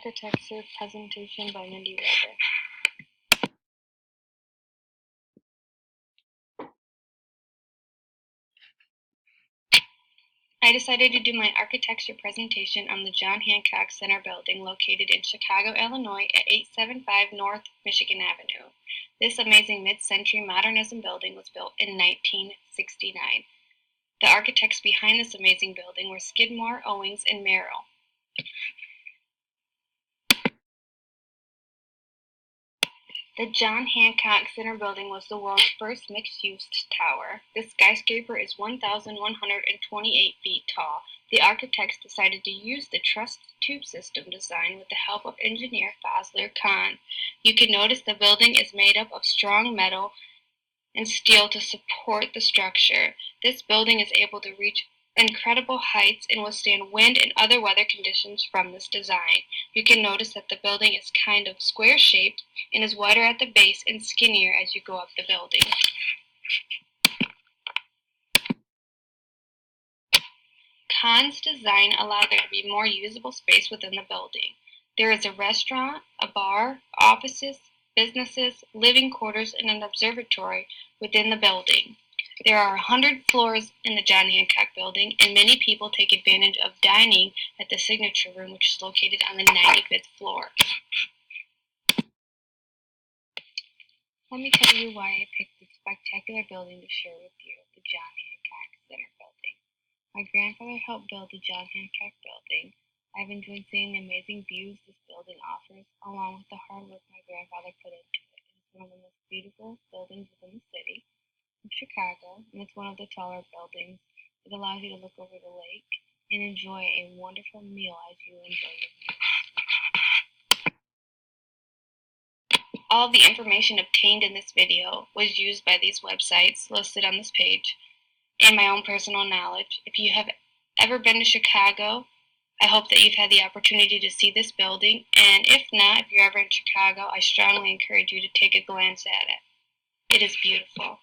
Architecture presentation by Mindy Weber. I decided to do my architecture presentation on the John Hancock Center building located in Chicago, Illinois at 875 North Michigan Avenue. This amazing mid-century modernism building was built in 1969. The architects behind this amazing building were Skidmore, Owings, and Merrill. The John Hancock Center building was the world's first mixed-use tower. The skyscraper is 1,128 feet tall. The architects decided to use the truss tube system design with the help of engineer Fazlur Khan. You can notice the building is made up of strong metal and steel to support the structure. This building is able to reach incredible heights and withstand wind and other weather conditions from this design. You can notice that the building is kind of square-shaped and is wider at the base and skinnier as you go up the building. Khan's design allowed there to be more usable space within the building. There is a restaurant, a bar, offices, businesses, living quarters, and an observatory within the building. There are 100 floors in the John Hancock building, and many people take advantage of dining at the Signature Room, which is located on the 95th floor. Let me tell you why I picked this spectacular building to share with you, the John Hancock Center building. My grandfather helped build the John Hancock building. I've enjoyed seeing the amazing views this building offers, along with the hard work my grandfather put into it. It's one of the most beautiful buildings within the city of Chicago, and it's one of the taller buildings. It allows you to look over the lake and enjoy a wonderful meal as you enjoy your meal. All of the information obtained in this video was used by these websites listed on this page and my own personal knowledge. If you have ever been to Chicago, I hope that you've had the opportunity to see this building, and if not, if you're ever in Chicago, I strongly encourage you to take a glance at it. It is beautiful.